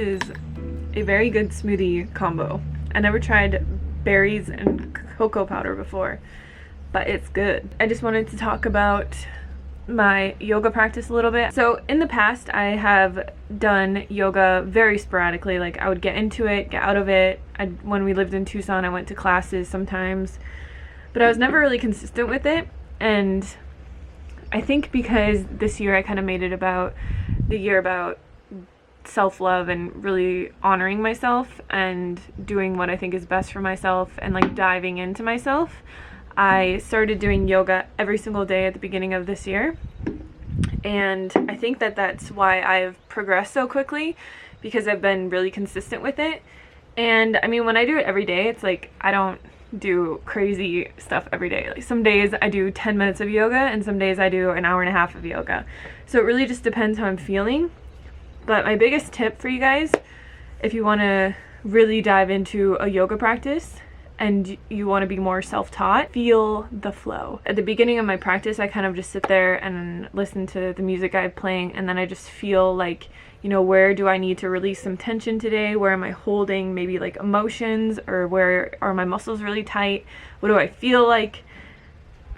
is a very good smoothie combo. I never tried berries and cocoa powder before, but it's good. I just wanted to talk about my yoga practice a little bit. So in the past I have done yoga very sporadically. Like I would get into it, get out of it. When we lived in Tucson, I went to classes sometimes, but I was never really consistent with it. And I think because this year I kind of made it about the year about self-love and really honoring myself and doing what I think is best for myself and like diving into myself, I started doing yoga every single day at the beginning of this year. And I think that that's why I've progressed so quickly, because I've been really consistent with it. And I mean, when I do it every day, it's like I don't do crazy stuff every day. Like some days I do 10 minutes of yoga and some days I do an hour and a half of yoga. So it really just depends how I'm feeling. But my biggest tip for you guys, if you want to really dive into a yoga practice and you want to be more self-taught, feel the flow. At the beginning of my practice, I kind of just sit there and listen to the music I have playing, and then I just feel like, you know, where do I need to release some tension today? Where am I holding maybe like emotions, or where are my muscles really tight? What do I feel like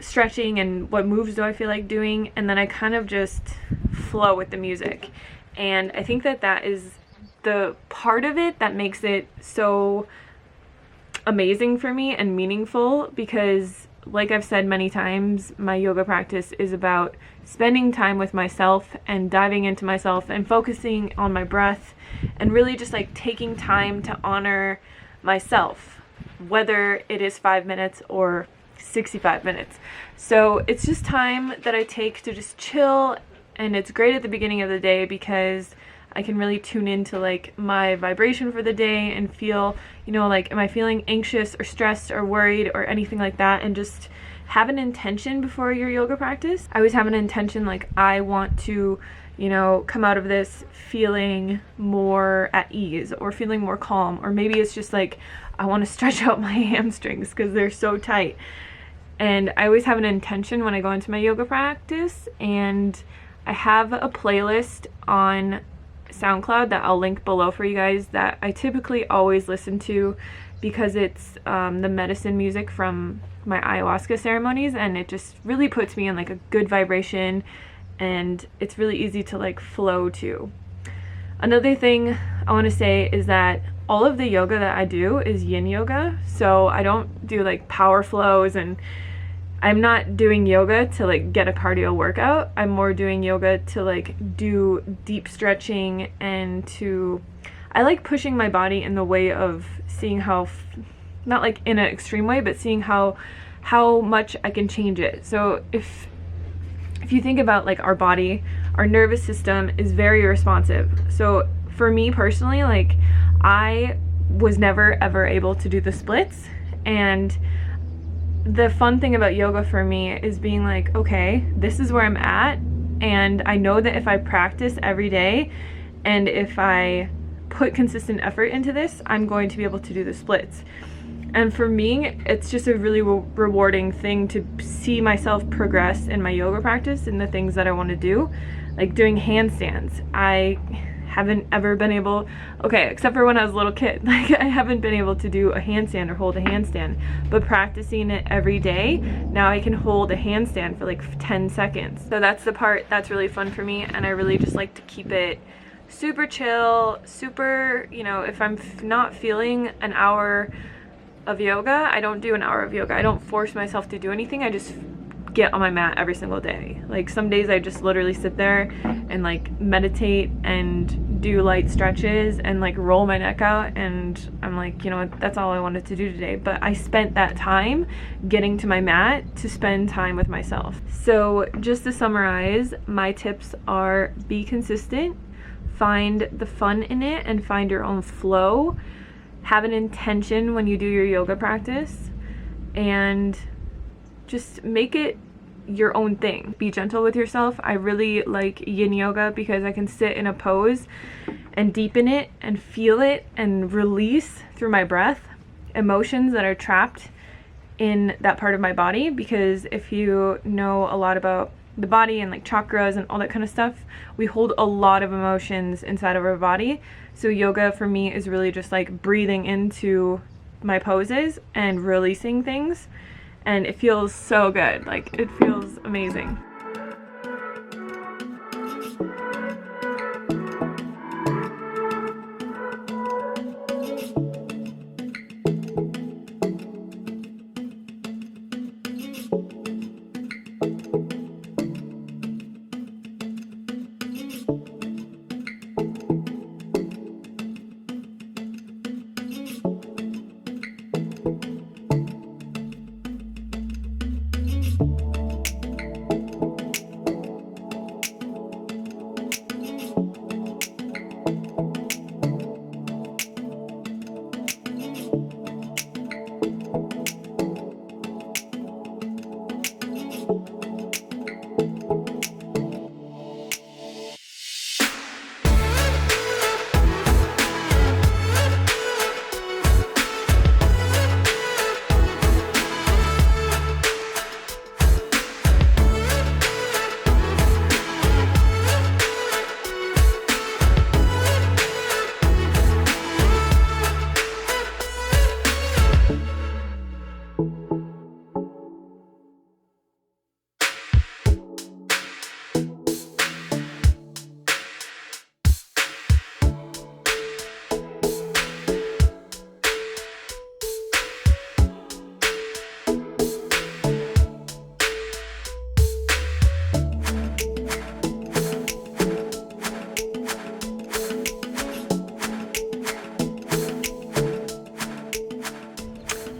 stretching, and what moves do I feel like doing? And then I kind of just flow with the music. And I think that that is the part of it that makes it so amazing for me and meaningful, because like I've said many times, my yoga practice is about spending time with myself and diving into myself and focusing on my breath and really just like taking time to honor myself, whether it is 5 minutes or 65 minutes. So it's just time that I take to just chill. And it's great at the beginning of the day because I can really tune into like my vibration for the day and feel, you know, like, am I feeling anxious or stressed or worried or anything like that? And just have an intention before your yoga practice. I always have an intention, like I want to, you know, come out of this feeling more at ease or feeling more calm. Or maybe it's just like, I want to stretch out my hamstrings because they're so tight. And I always have an intention when I go into my yoga practice, and I have a playlist on SoundCloud that I'll link below for you guys that I typically always listen to because it's the medicine music from my ayahuasca ceremonies, and it just really puts me in like a good vibration, and it's really easy to like flow to. Another thing I want to say is that all of the yoga that I do is yin yoga, so I don't do like power flows, and I'm not doing yoga to like get a cardio workout. I'm more doing yoga to like do deep stretching and I like pushing my body in the way of seeing how, not like in an extreme way, but seeing how much I can change it. So if you think about like our body, our nervous system is very responsive. So for me personally, like I was never ever able to do the splits, and the fun thing about yoga for me is being like, okay, this is where I'm at, and I know that if I practice every day and if I put consistent effort into this, I'm going to be able to do the splits. And for me, it's just a really rewarding thing to see myself progress in my yoga practice and the things that I want to do, like doing handstands. I haven't ever been able, okay, except for when I was a little kid, like I haven't been able to do a handstand or hold a handstand, but practicing it every day, now I can hold a handstand for like 10 seconds. So that's the part that's really fun for me, and I really just like to keep it super chill, super, you know, if I'm not feeling an hour of yoga, I don't do an hour of yoga. I don't force myself to do anything. I just get on my mat every single day. Like some days I just literally sit there and like meditate and do light stretches and like roll my neck out, and I'm like, you know what, that's all I wanted to do today. But I spent that time getting to my mat to spend time with myself. So just to summarize, my tips are: be consistent, find the fun in it and find your own flow, have an intention when you do your yoga practice, and just make it your own thing. Be gentle with yourself. I really like yin yoga because I can sit in a pose and deepen it and feel it and release through my breath emotions that are trapped in that part of my body. Because if you know a lot about the body and like chakras and all that kind of stuff, we hold a lot of emotions inside of our body. So yoga for me is really just like breathing into my poses and releasing things, and it feels so good. Like it feels amazing.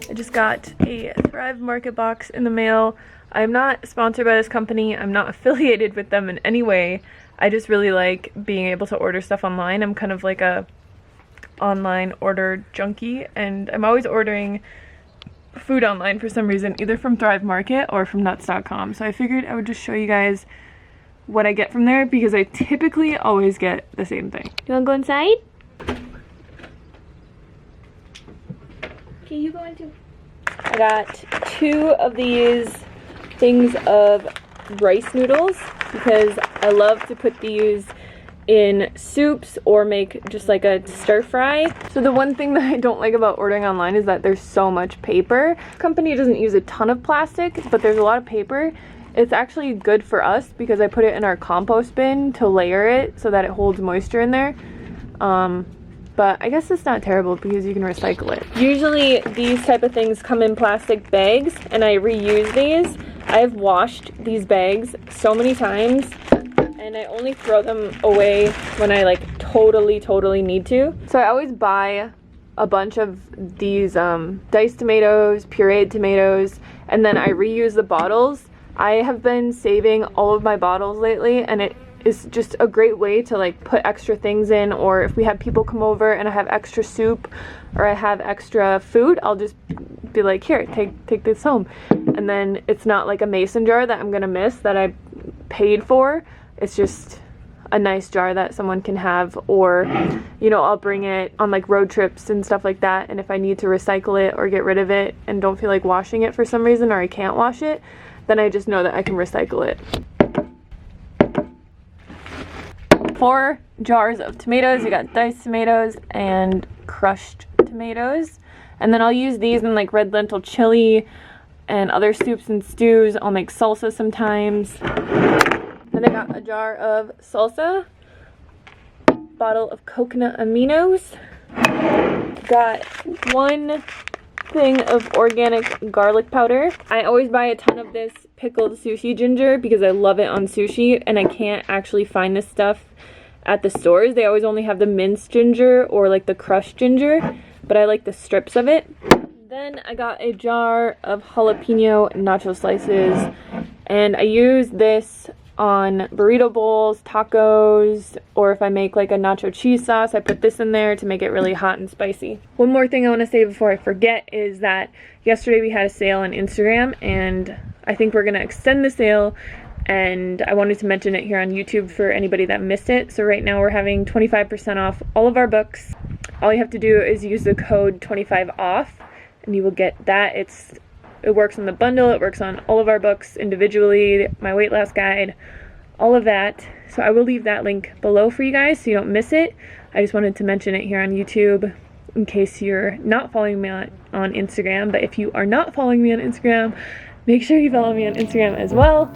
I just got a Thrive Market box in the mail. I'm not sponsored by this company. I'm not affiliated with them in any way. I just really like being able to order stuff online. I'm kind of like a online order junkie, and I'm always ordering food online for some reason, either from Thrive Market or from nuts.com. So I figured I would just show you guys what I get from there, because I typically always get the same thing. You wanna go inside? Okay, you go in too. I got 2 of these things of rice noodles because I love to put these in soups or make just like a stir fry. So the one thing that I don't like about ordering online is that there's so much paper. The company doesn't use a ton of plastic, but there's a lot of paper. It's actually good for us because I put it in our compost bin to layer it so that it holds moisture in there. But I guess it's not terrible because you can recycle it. Usually these type of things come in plastic bags and I reuse these. I've washed these bags so many times and I only throw them away when I like totally need to. So I always buy a bunch of these diced tomatoes, pureed tomatoes, and then I reuse the bottles. I have been saving all of my bottles lately and it is just a great way to like put extra things in, or if we have people come over and I have extra soup or I have extra food, I'll just be like, here, take this home. And then it's not like a mason jar that I'm gonna miss that I paid for. It's just a nice jar that someone can have, or you know, I'll bring it on like road trips and stuff like that, and if I need to recycle it or get rid of it and don't feel like washing it for some reason, or I can't wash it, then I just know that I can recycle it. 4 jars of tomatoes. We got diced tomatoes and crushed tomatoes, and then I'll use these in like red lentil chili and other soups and stews. I'll make salsa sometimes. Then I got a jar of salsa, bottle of coconut aminos, got 1 thing of organic garlic powder. I always buy a ton of this pickled sushi ginger because I love it on sushi and I can't actually find this stuff at the stores. They always only have the minced ginger or like the crushed ginger, but I like the strips of it. Then I got a jar of jalapeno nacho slices and I use this on burrito bowls, tacos, or if I make like a nacho cheese sauce, I put this in there to make it really hot and spicy. One more thing I want to say before I forget is that yesterday we had a sale on Instagram and I think we're going to extend the sale, and I wanted to mention it here on YouTube for anybody that missed it. So right now we're having 25% off all of our books. All you have to do is use the code 25OFF and you will get that. It works on the bundle, it works on all of our books individually, my weight loss guide, all of that. So I will leave that link below for you guys so you don't miss it. I just wanted to mention it here on YouTube in case you're not following me on Instagram. But if you are not following me on Instagram, make sure you follow me on Instagram as well.